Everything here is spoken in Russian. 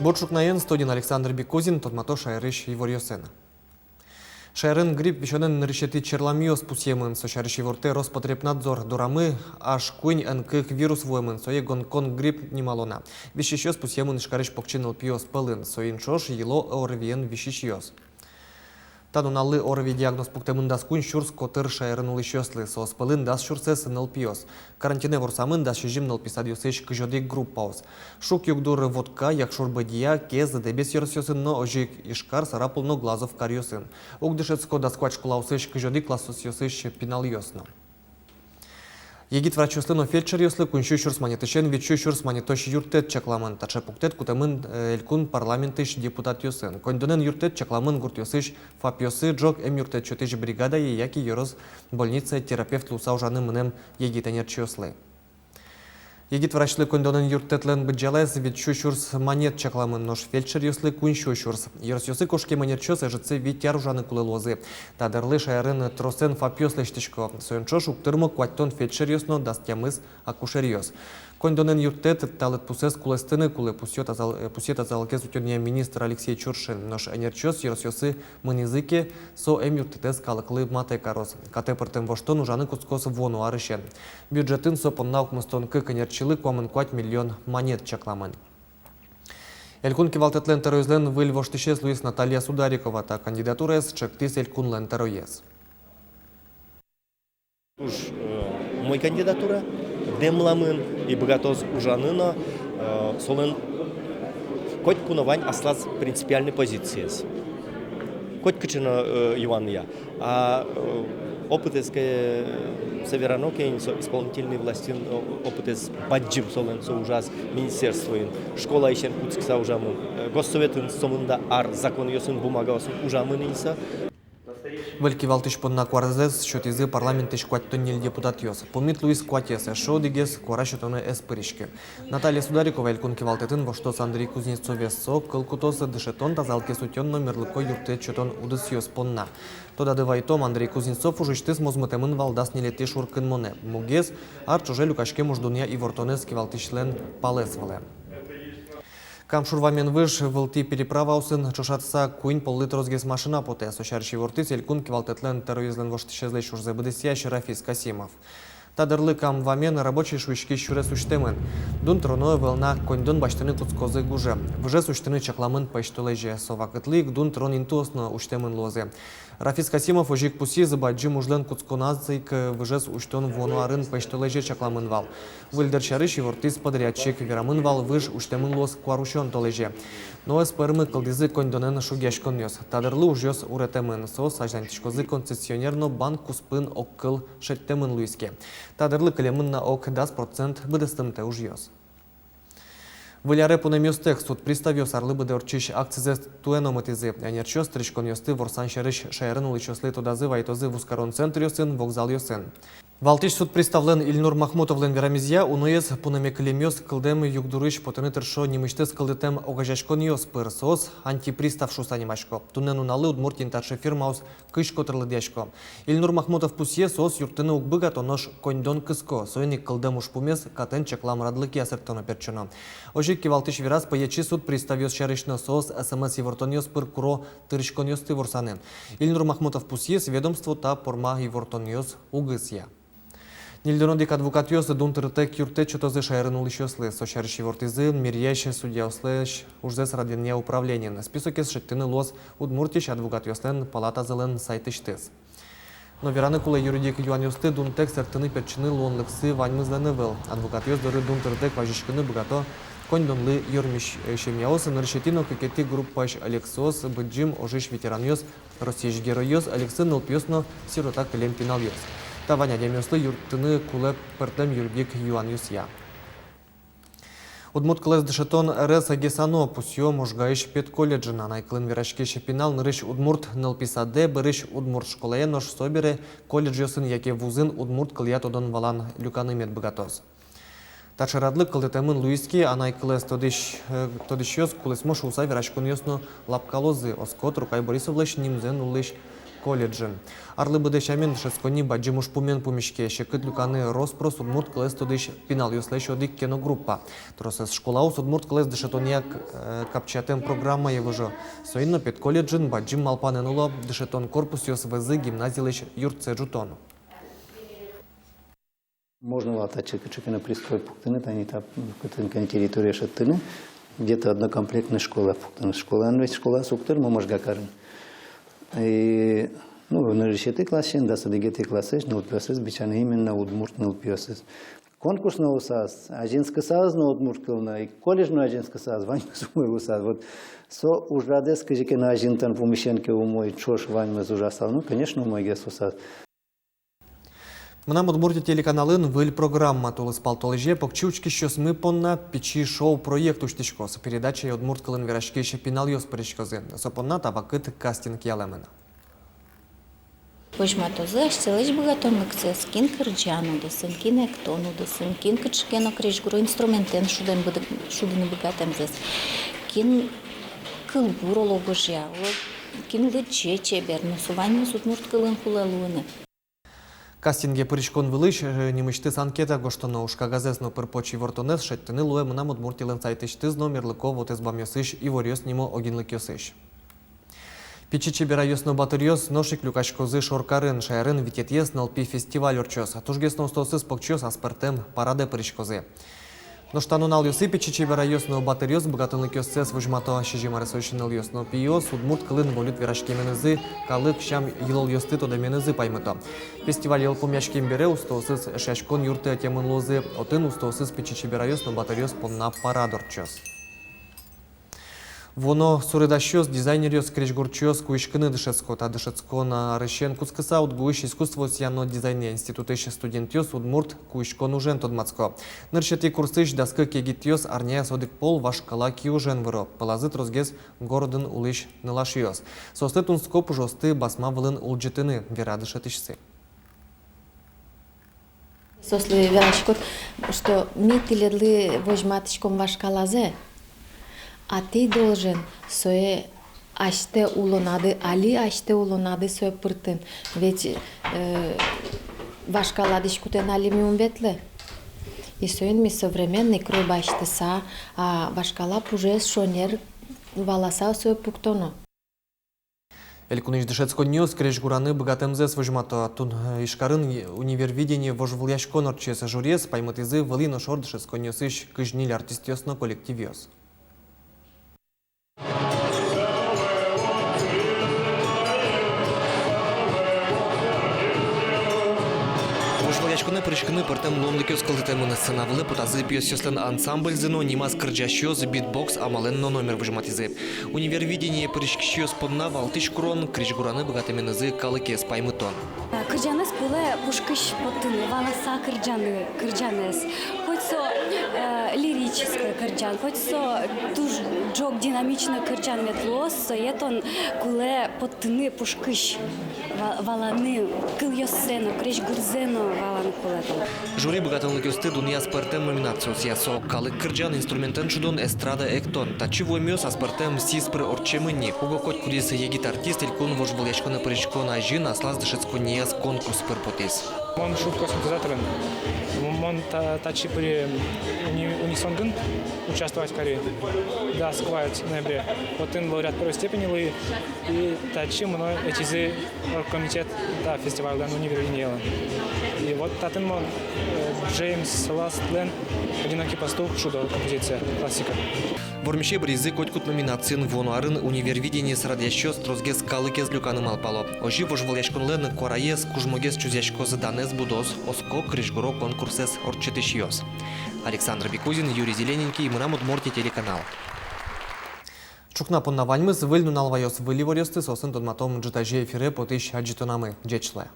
Борчук наен студин Александр Бекозин, тотмато шайрыш Ивор Йосен. Шайрын грипп вещенен решети черламиос пусьемын, сошарищи ворте Роспотребнадзор дурамы, аж кунь энкых вирус воемын, сое гонкон грипп немалона. Вещещёс пусьемын шкарыш покчиныл пиос пылын, соин шош ело орвиен вещещёс. Тануналы орви диагноз пуктемын дас кунь шурс котыр шайрын улышёслы, сос пылын дас шурсес ныл пиос. Карантине ворсамын дас шижим ныл писадиосыш кыжодик группаус. Шук югдуры водка, як шурбадия, кез, дебес йорсёсын, но ожик ишкар сарапул но глазов карьёсын. Угдышецко дас квач кулаусыш кыжодик классосёсыш пинал ёсно. Егит врач ёслы, фельдшер ёслы, куншу шурс манетышен, вечу шурс манетош юртет чакламын, тача пуктет кутамын элькун парламентыш депутат ёсын. Кондонен юртет чакламын гурт ёсыш, фап ёсы, джок юртет чотыш бригада, яки ёроз больница терапевт луса ужаны мынем егитенерч ёслы. Егит врачлы кондонен юртетлен бджалес, вечу шурс манет чакламын, нош фельдшер ёслы, куншу шурс. Ёрс ёсы кошке манерчёс, эжыцы витяр ужаны кулы лозы. Тадырлы шайрын тросен фап ёслы штычко. Соенчош уктырмы куаттон фельдшер ёсно, дастямыз акушер ёс. Кондонен юртет талет пусес кулестыны кулы пусет азалкез утёнья министр Алексей Чуршин. Нош энерчёс ёрс ёсы мынизыке со юртетес калыклы мате карос. Кате пыртым воштон ужаны кускос вону арышен. Бюджетін со поннаук мыстон кык энерчилы комын 4 миллион монет чакламын. Элькун кивалтетлен теройзлен выль воштышес Луис Наталья Сударикова, та кандидатурес чектис элькун лен тероез. Мой кандидатура демламын и богатоз ужаныно солен коть кунавань аслаз принципиальной позиции. Коть кычына Ивания, а опыт из Северано Кейнсо исполнительной власти опыт из Баджим солен со ужас министерство школа еще кутскса ужаму госсоветын сомында ар закон ёсын бумага ёсын ужамын иса. Вельки валтыш понна кварзес, шотизы парламентыш куаттоннел депутат ёс. Помнит Луис Куатесе, шо дигес куарашотоны эспыришке. Наталья Сударикова элькунки валтетін воштос Андрей Кузнецовес со, кылкутосы дышетон тазалке сутен номерлыко юртет чотон удыс ёс понна. Тода дывайтом Андрей Кузнецов ужиштыс мозмытемын валдас нелети шуркын моне. Мугес, ар чуже люкашке муждуния и вортонески валтышлен палесвале. Кам шурвамен выш вылти переправаусын чушатса куин пол-лит розгес машина поте, сошарщи ворты селькун кивалтетлен терроизлен воштышезлей шурзе бдысия Рафис Касимов. Тадырлы кам вамен рабочий шуйшки шуре суштемын. Дун троное волна кондон баштыны куцкозы гуже. Выже суштыны чакламын паштолеже, совакытлык дун трон интуосно уштемын лозе. Рафис Касимов ожик пуси забаджи мужлен куцконазык выжес уштон вонуарын паштолеже чакламын вал. Выльдерчарыш и вортис подрядчик верамын вал выж уштемын лоз кварушон толеже. Но эспырмы кылдызы кондонен шугешкон ёс. Тадырлы ужёс уретемын со саждантишкозы концессионерно банк куспын оккыл шеттемын луиске. Тадырлы кылемын на ок 10% быдыстымте ужьёс. Выляры пунемёстек суд приставёс арлы быды орчиш акцизес туэномытызы. Энерчёс тришкон ёсты ворсан шарыш шайрын улычёслы тодазы вайтозы вускарон центр ёсын вокзал ёсын. Валтыш суд приставлен Ильнур Махмутовлен верамизия уноез пунемекелемёс кылдем югдурыш потыны тыршо немыштес кылдытем огажашкон ёс пырсос антипристав шусанимашко. Тунен уналы удмуртин тачы фирмаус кышко тырлыдешко. Ильнур Махмутов пусье сос юртыны угбыгат онош кондон кыско. Соени кылдем ушпумес катен чеклам радлыки асертоно перчено. Ожик валтыш вираз поячи суд приставёс шарышно сос СМС ивортонёс пыркуро тырышкон ёсты ворсаны. Ильнур Махмутов пусье ведомство та порма ивортонёс угысья. Нильдонодик адвокат ёсы дун тыртек юрте чотозы шайрын улышёслы. Сошарщи вортизы мирьящи судья услыш ужзес раденне управленien. Списокес шеттыны лоз удмуртиш адвокат ёслен палата зелен сайтыштыз. Но вераны кулы юридик юан ёсты дун тек сертыны перчыны лонлыксы ваньмызлены выл. Адвокат ёс дыры дун тыртек важишкыны богато кондонлы юрмиш шемьяосы наршетино кекети группаш Алексос быджим ожиш ветеран ёс Росиш герой ёс Алексей нылпёсно сирота кылем пинал ёс. Таваня демёслы юртыны кулы пыртем юрдик юан юсья. Удмурт кылез дышетон РС агесано пусьё можгаиш пет колледжина. Найклын верашке шепинал нырыш удмурт нылписаде бырыш удмурт школае нош собере колледж ёсын яке вузын удмурт кылят одон валан люканы мед богатоз. Тачарадлык кылдытемын Луиски, анай кылез тодыш ёс кулес мош уса верашкон ёсно лапкалозы. Оскот Рукай Борисовлыш нимзен улыш колледжин. Арлы быдышамен шескони баджимуш пумен пумишке, шекыт люканы роспрос удмурт клесс тудыш пинал юслещ одик киногруппа. Тросес школа удмурт клесс дышетония капчатем программа евожо. Соинно пет колледжин баджим малпаненуло дышетон корпус юсвезы гимназилищ юрце жутону. Можно латать чекана пристроить пуктыны, они там на территории шаттыны, где-то однокомплектная школа пуктыны. Школа суктыр, мы можем гакарын. И, на решеты классе, да, садыгеты классы, нылпёсыз, бичаны именно удмурт нылпёсыз. Конкурс на УСАС, Ажинский саз на удмурт кылна, и колледж на Ажинский саз, вань сумой УСАС. Вот, со ужраде, скажите, на Ажинтан в умещенке умой, чош вань ужасал, конечно, умой гес УСАС. Мына Удмуртия телеканалын выль программа тулы спалтолыже покчучки щосмы понна печи шоу проект уштичкосы. Передача Удмурткалын верашкейше пинал йос паричкозы. Сопонна табакыт кастинг ялемена. Вожматозы аштелыш богатонлыкцы скин кырджану десын, кин эктону десын, кин кычкено крежгуру инструментен шудын богатым зес. Кин кылбуроло божья, кин лыче чеберну, суваньмы Удмурткалын хулалуны. Кастинге пыричкон вылыш, немышты санкета гоштоно ушка газесно пырпочи вортонес, шеттыны луэ мына Удмуртилын сайтыштыз номерлыко вот избамьосыш и ворьос нимо огинлыкёсыш. Пичичи берайосно батырьос, ношик люкачкозы шоркарын, шайрын витетьес налпи фестиваль орчос, атужгесно стосыз покчос аспартем параде пыричкозы. Но штанунал юсы пичичи берайосно батырьос, богатынлыкёсцес выжмато шижимаресойшиныл йосно пиос, Удмурт кылын волют верашки менезы, калык шам йылол йосты тода менезы паймыто. Фестиваль ел помяшкем бере устосыз шашкон юрты темын лозы, отын устосыз пичичи берайосно батырьос понна парадорчос. Воно сурыдащёс дизайнерёс крежгурчёс куишкыны дышецко, та дышецко на рыщен кускыса удгуиш искусство сяно дизайне институтыш студентёс удмурт куишкон ужен тодмацко. Ныршети курсыш даскы кегитёс арняя содык пол вашкала ки ужен выро. Палазыт розгез городын улыш нылашёс. Состы тунскоп ужосты басма вылын улджетыны вера дышетышсы. Сосли верашкот, что ми тиледлы вожматышком вашкалазе. А ты должен свое аште улонады, али аште улонады свое пыртын. Ведь вашкаладыш кутен алими умветле. И соен ми современный крой баштыса, а вашкала пужес шонер валаса свое пуктоно. Элькуныш дышецко ньос крежгураны богатемзес выжмато. Тун ишкарын универвидение вожвляшко норчес журес, пайматызы вылино шор дышецко ньосыш кыжниль артистёсно коллективёс. Вожвляшконы прышкыны пыртем ломдыкёс кылдытемыны сынавылы путазы пьёсёслен ансамбль зыно нимас кырджащёс битбокс амаленно номер выжматизы. Универвидение прышкщёс подна валтыш крон крежгураны богатеменызы калыкес паймытон. Кырджаныс буле пушкыш потыны, валаса кырджаныс. Хоть со лирическое кырджан, хоть со туж джок динамично кырджан метлос, соетон куле потыны пушкыш валаны кыльёсено, крежгурзено валаны кулетон. Жюри богатынлыкёсты дуния спартем номинацию ясо калык кырджан инструментен чудон эстрада эктон. Тачиво мёс аспартем сиспры орчемыни. Уго коть курис егит артист илькун вожвляшконы прышкон ажин аслаз дышецко неяс конкурс пырпотес. Мон шутка синтезаторын, мон тачи при унисонгын участвовать в Корее. Да, сквайт в ноябре. Вот он лауреат первой степени лы и тачи мной этизы комитет да фестиваль да университета. И вот татын мон Джеймс Ласт Лен одинокий пастух чудо композиция классика. Вормище бризы котькут номинациян вонуарын универвидение срадящёс трозгес калыкез люканы малпало. Ожи вожвляшконлен кораес кужмогес чузяшко заданес будос оско крижгуро конкурсес орчетышьёс. Александр Бекузин, Юрий Зелененький, Мынам Удмуртия телеканал. Чукна понна вальмыз выльну налвайос выливорёсты сосын тодматом джитаже эфире потыш аджитонамы джечле.